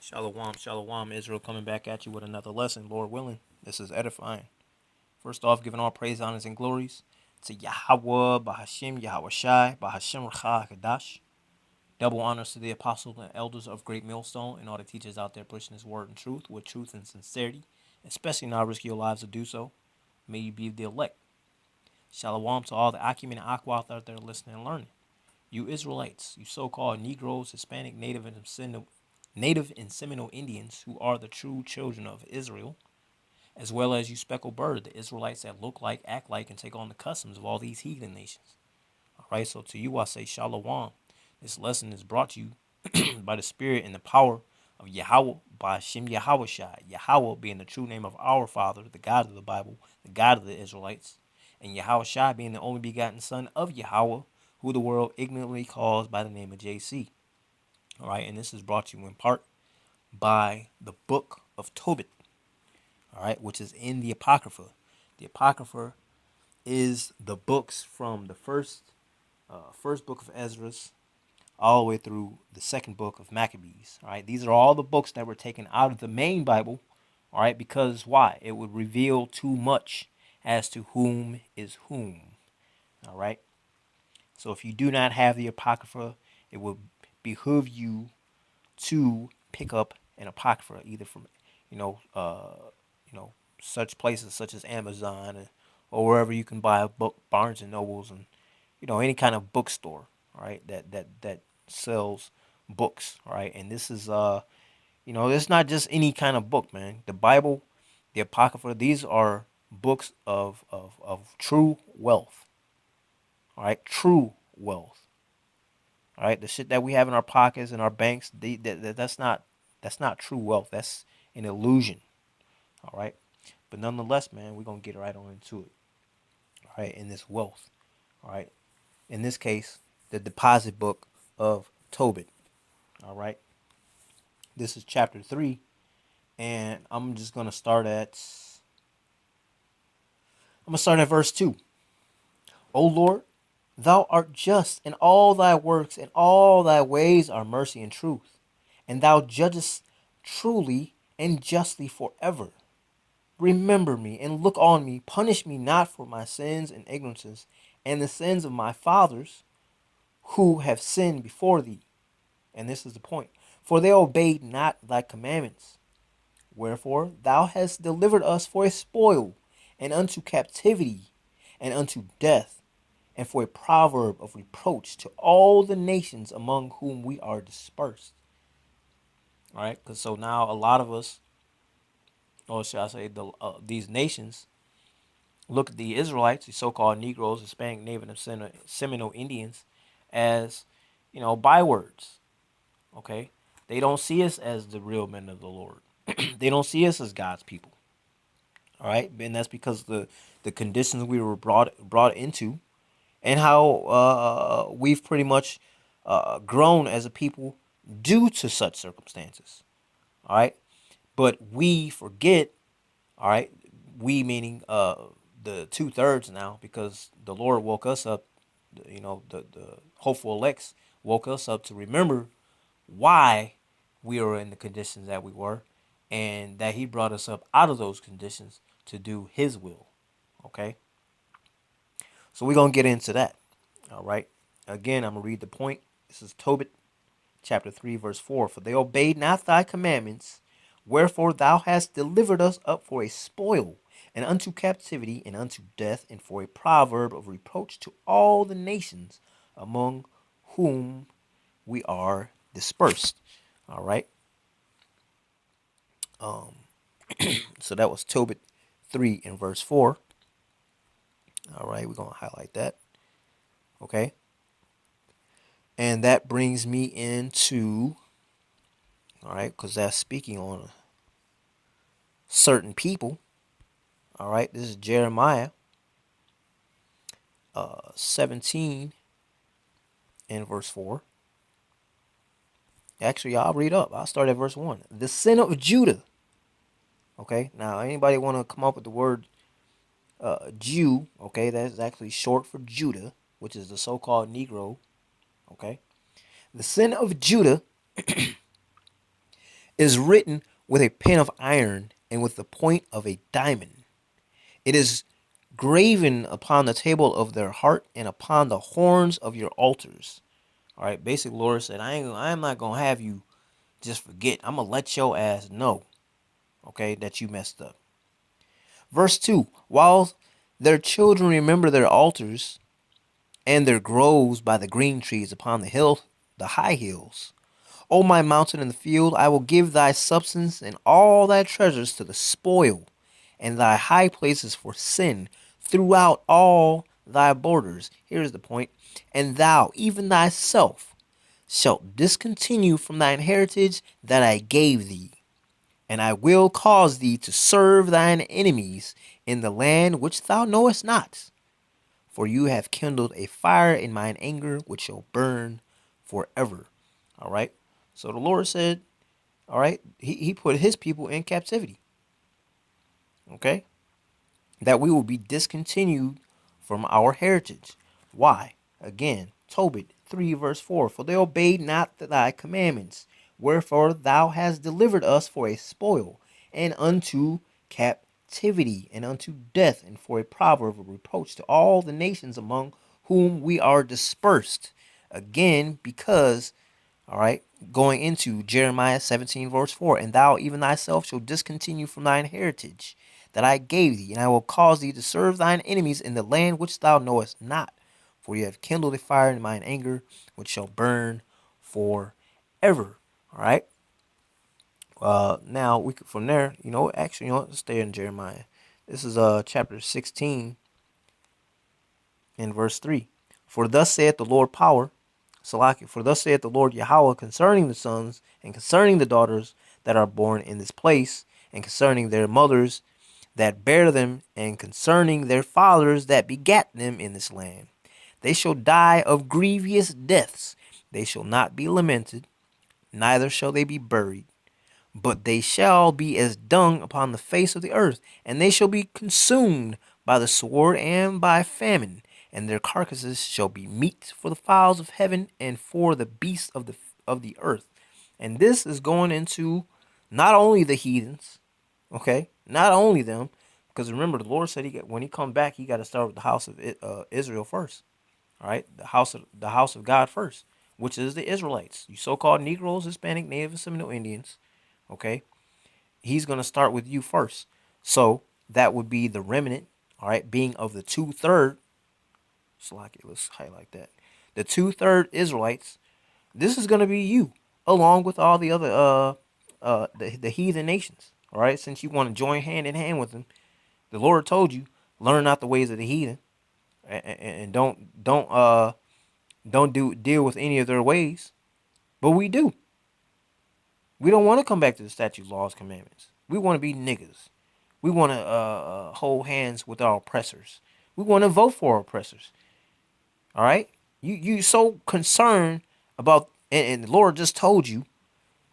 Shalom, shalom, Israel, coming back at you with another lesson, Lord willing. This is edifying. First off, giving all praise, honors, and glories to Yahweh, Bahashim, Yahweh Shai, Bahashim Racha Kadash. Double honors to the apostles and elders of Great Millstone and all the teachers out there pushing this word and truth with truth and sincerity, especially not risk your lives to do so. May you be the elect. Shalom to all the Acumen and Aquath out there listening and learning. You Israelites, you so-called Negroes, Hispanic, Native and Seminole Indians who are the true children of Israel, as well as you speckled bird, the Israelites that look like, act like, and take on the customs of all these heathen nations. All right, so to you I say Shalom. This lesson is brought to you by the Spirit and the power of Yahweh, by Shem Yahweh Shai. Yahweh being the true name of our Father, the God of the Bible, the God of the Israelites, and Yahweh Shai being the only begotten Son of Yahweh, who the world ignorantly calls by the name of JC. All right, and this is brought to you in part by the book of Tobit, all right, which is in the Apocrypha. The Apocrypha is the books from the first book of Ezra all the way through the second book of Maccabees. All right, these are all the books that were taken out of the main Bible. All right, because why? It would reveal too much as to whom is whom. All right, so if you do not have the Apocrypha, it would behoove you to pick up an Apocrypha either from, you know, uh, such places such as Amazon or wherever you can buy a book, Barnes and Nobles, and any kind of bookstore, all right, that sells books, all right. And this is it's not just any kind of book, man. The Bible, the Apocrypha, these are books of true wealth, all right, true wealth, all right. The shit that we have in our pockets and our banks, that's not true wealth. That's an illusion, all right. But nonetheless, man, we're gonna get right on into it, all right. In this wealth, all right. In this case, the deposit book of Tobit. All right. This is chapter 3, and I'm gonna start at verse 2. O Lord, thou art just in all thy works, and all thy ways are mercy and truth, and thou judgest truly and justly forever. Remember me and look on me, punish me not for my sins and ignorances, and the sins of my fathers who have sinned before thee. And this is the point. For they obeyed not thy commandments. Wherefore thou hast delivered us for a spoil, and unto captivity, and unto death, and for a proverb of reproach to all the nations among whom we are dispersed. All right, because so now a lot of us, or should I say, these nations, look at the Israelites, the so-called Negroes, Hispanic, Native, and Seminole Indians, as bywords. Okay, they don't see us as the real men of the Lord. They don't see us as God's people. All right, and that's because the conditions we were brought into, and how we've pretty much grown as a people due to such circumstances. All right, but we forget. All right, we meaning the 2/3 now, because the Lord woke us up. The hopeful elects woke us up to remember why we were in the conditions that we were, and that He brought us up out of those conditions to do His will. Okay, so we're gonna get into that. All right, again, I'm gonna read the point. This is Tobit chapter 3 verse 4. For they obeyed not thy commandments, wherefore thou hast delivered us up for a spoil, and unto captivity, and unto death, and for a proverb of reproach to all the nations among whom we are dispersed. All right. So that was Tobit 3 and verse 4. All right, we're going to highlight that. Okay. And that brings me into, all right, because that's speaking on certain people. All right, this is Jeremiah 17 and verse 4. Actually, I'll read up. I'll start at verse 1. The sin of Judah. Okay, now anybody want to come up with the word Jew? Okay, that's actually short for Judah, which is the so called Negro. Okay, the sin of Judah is written with a pen of iron and with the point of a diamond. It is graven upon the table of their heart and upon the horns of your altars. All right, basically, Lord said, I'm not gonna have you just forget. I'm gonna let your ass know, okay, that you messed up. Verse 2, while their children remember their altars and their groves by the green trees upon the high hills. O my mountain in the field, I will give thy substance and all thy treasures to the spoil, and thy high places for sin throughout all thy borders. Here's the point. And thou, even thyself, shalt discontinue from thine heritage that I gave thee, and I will cause thee to serve thine enemies in the land which thou knowest not. For you have kindled a fire in mine anger, which shall burn forever. All right. So the Lord said, all right, he put his people in captivity. Okay. That we will be discontinued from our heritage. Why? Again, Tobit 3 verse 4. For they obeyed not thy commandments, wherefore thou hast delivered us for a spoil, and unto captivity, and unto death, and for a proverb of reproach to all the nations among whom we are dispersed. Again, because, all right, going into Jeremiah 17 verse 4, and thou even thyself shalt discontinue from thine heritage that I gave thee, and I will cause thee to serve thine enemies in the land which thou knowest not. For you have kindled a fire in mine anger, which shall burn forever. All right. Now we could from there, actually, let's stay in Jeremiah. This is chapter 16 and verse 3. For thus saith the Lord power, Salaki, for thus saith the Lord Yahweh concerning the sons and concerning the daughters that are born in this place, and concerning their mothers that bear them, and concerning their fathers that begat them in this land. They shall die of grievous deaths. They shall not be lamented, neither shall they be buried. But they shall be as dung upon the face of the earth, and they shall be consumed by the sword and by famine, and their carcasses shall be meat for the fowls of heaven and for the beasts of the earth. And this is going into not only the heathens, okay, not only them, because remember the Lord said when he come back, he got to start with the house of Israel first. All right, the house of God first, which is the Israelites, you so-called Negroes, Hispanic, Native, and Seminole Indians. Okay, he's gonna start with you first. So that would be the remnant. All right, being of the 2/3. Let's highlight that. The 2/3 Israelites. This is gonna be you, along with all the other the heathen nations. All right, since you want to join hand in hand with them, the Lord told you, learn not the ways of the heathen, and don't deal with any of their ways. But we do. We don't want to come back to the statute, laws, commandments. We want to be niggas. We want to hold hands with our oppressors. We want to vote for our oppressors. All right. You so concerned about, and the Lord just told you,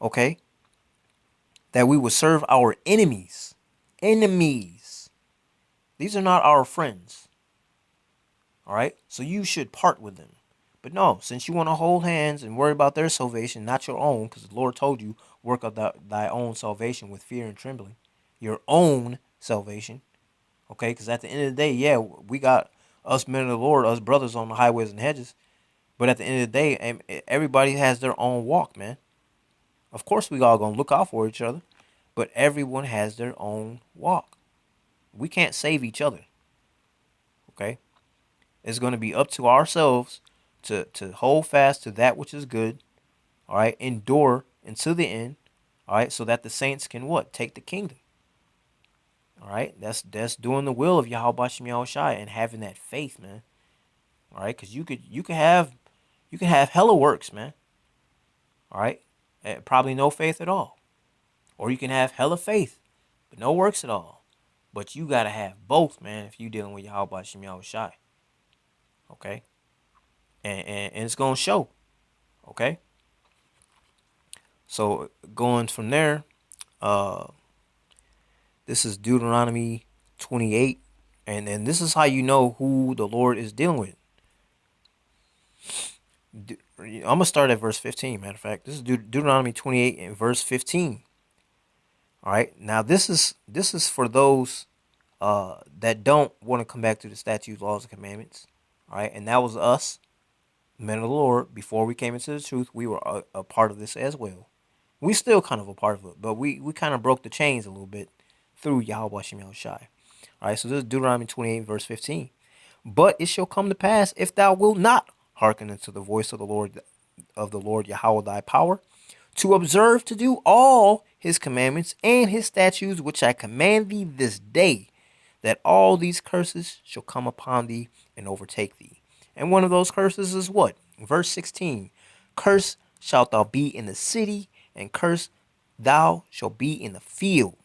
okay, that we would serve our enemies. Enemies. These are not our friends. All right. So you should part with them. But no, since you want to hold hands and worry about their salvation, not your own, because the Lord told you, work out thy own salvation with fear and trembling. Your own salvation. Okay, because at the end of the day, yeah, we got us men of the Lord, us brothers on the highways and hedges. But at the end of the day, everybody has their own walk, man. Of course, we all gonna look out for each other, but everyone has their own walk. We can't save each other. Okay, it's gonna be up to ourselves to hold fast to that which is good. All right, endure until the end. All right, so that the saints can what? Take the kingdom. All right, that's doing the will of Yahweh Shem Yahushai and having that faith, man. All right, because you can have hella works, man. All right, probably no faith at all, or you can have hella faith, but no works at all. But you gotta have both, man, if you dealing with Yahweh Shem Yahushai. Okay, and it's gonna show. Okay, so going from there, uh, this is Deuteronomy 28, and this is how you know who the Lord is dealing with. I'm gonna start at verse 15. Matter of fact, this is Deuteronomy 28 and verse 15. All right. Now this is for those that don't want to come back to the statutes, laws, and commandments. All right, and that was us, men of the Lord. Before we came into the truth, we were a part of this as well. We still kind of a part of it, but we kind of broke the chains a little bit through Yahweh Shem Yahushai. All right, so this is Deuteronomy 28, verse 15. But it shall come to pass, if thou wilt not hearken unto the voice of the Lord Yahweh thy power, to observe to do all his commandments and his statutes which I command thee this day, that all these curses shall come upon thee and overtake thee. And one of those curses is what? Verse 16. Curse shalt thou be in the city, and curse thou shalt be in the field.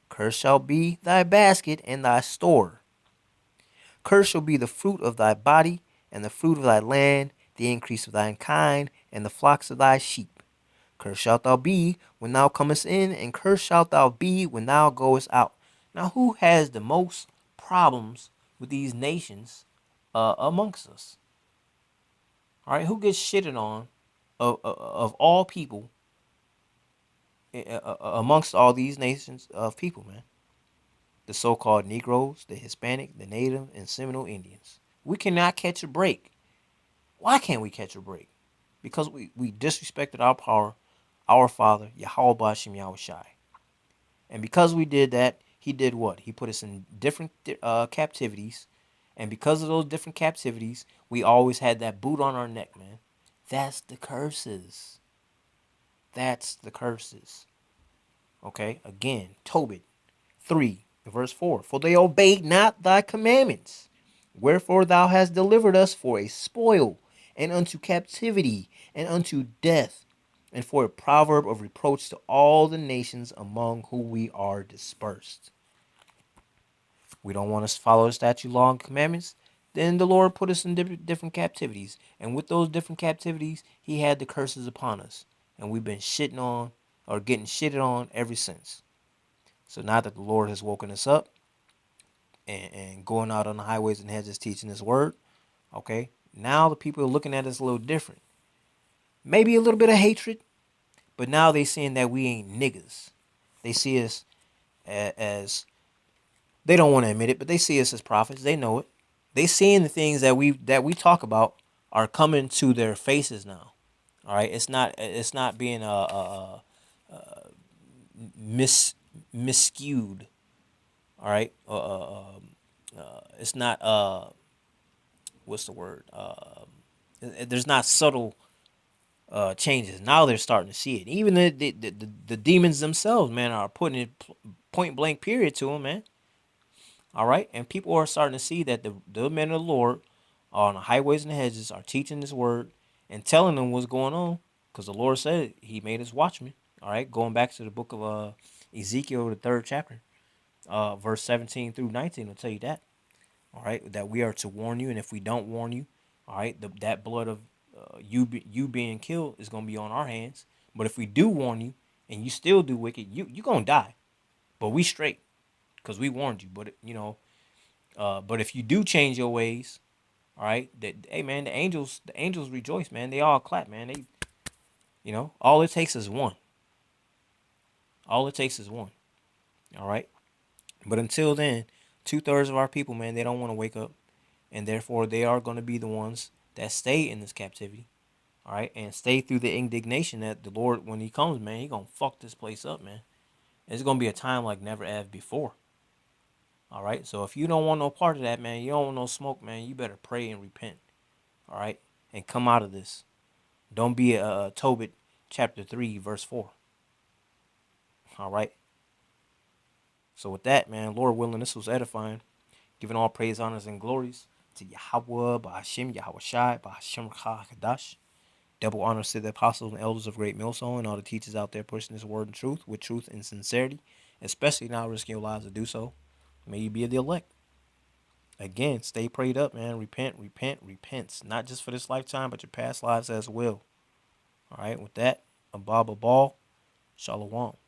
Curse shall be thy basket and thy store. Cursed shall be the fruit of thy body, and the fruit of thy land, the increase of thine kind, and the flocks of thy sheep. Cursed shalt thou be when thou comest in, and cursed shalt thou be when thou goest out. Now, who has the most problems with these nations amongst us? All right, who gets shitted on of all people amongst all these nations of people, man? The so-called Negroes, the Hispanic, the Native, and Seminole Indians. We cannot catch a break. Why can't we catch a break? Because we disrespected our power, our Father, Yahweh Bashem Yahushai. And because we did that, he did what? He put us in different captivities. And because of those different captivities, we always had that boot on our neck, man. That's the curses. That's the curses. Okay? Again, Tobit 3, verse 4. For they obeyed not thy commandments. Wherefore thou hast delivered us for a spoil, and unto captivity, and unto death, and for a proverb of reproach to all the nations among whom we are dispersed. We don't want to follow the statute, law, and commandments. Then the Lord put us in different captivities. And with those different captivities, he had the curses upon us. And we've been shitting on or getting shitted on ever since. So now that the Lord has woken us up and going out on the highways and hedges teaching his word, okay, now the people are looking at us a little different. Maybe a little bit of hatred, but now they seeing that we ain't niggas. They see us as they don't want to admit it, but they see us as prophets. They know it. They seeing the things that we talk about are coming to their faces now. All right, it's not being miscued. All right, it's not what's the word? There's not subtle changes. Now they're starting to see it. Even the demons themselves, man, are putting it point blank period to them, man. All right, and people are starting to see that the men of the Lord are on the highways and the hedges are teaching this word and telling them what's going on, because the Lord said He made us watchmen. All right, going back to the book of Ezekiel, the 3rd chapter, verse 17 through 19, will tell you that. All right, that we are to warn you, and if we don't warn you, all right, that blood of you being killed is gonna be on our hands. But if we do warn you and you still do wicked, you gonna die. But we straight, because we warned you. But but if you do change your ways, all right, that hey man, the angels rejoice, man. They all clap, man. They, all it takes is one. All it takes is one. All right. But until then, 2/3 of our people, man, they don't want to wake up, and therefore they are going to be the ones that stay in this captivity. All right, and stay through the indignation that the Lord, when He comes, man, He gonna fuck this place up, man. It's gonna be a time like never have before. All right, so if you don't want no part of that, man, you don't want no smoke, man, you better pray and repent. All right, and come out of this. Don't be a Tobit chapter 3 verse 4. All right. So with that, man, Lord willing, this was edifying. Giving all praise, honors, and glories to Yahweh, Bahashim, Yahweh Shai, Bahashim Kadash. Double honors to the apostles and elders of Great Millstone and all the teachers out there pushing this word and truth with truth and sincerity, especially now risking your lives to do so. May you be the elect. Again, stay prayed up, man. Repent, repent, repent. Not just for this lifetime, but your past lives as well. All right, with that, Abba Ball, Shalom.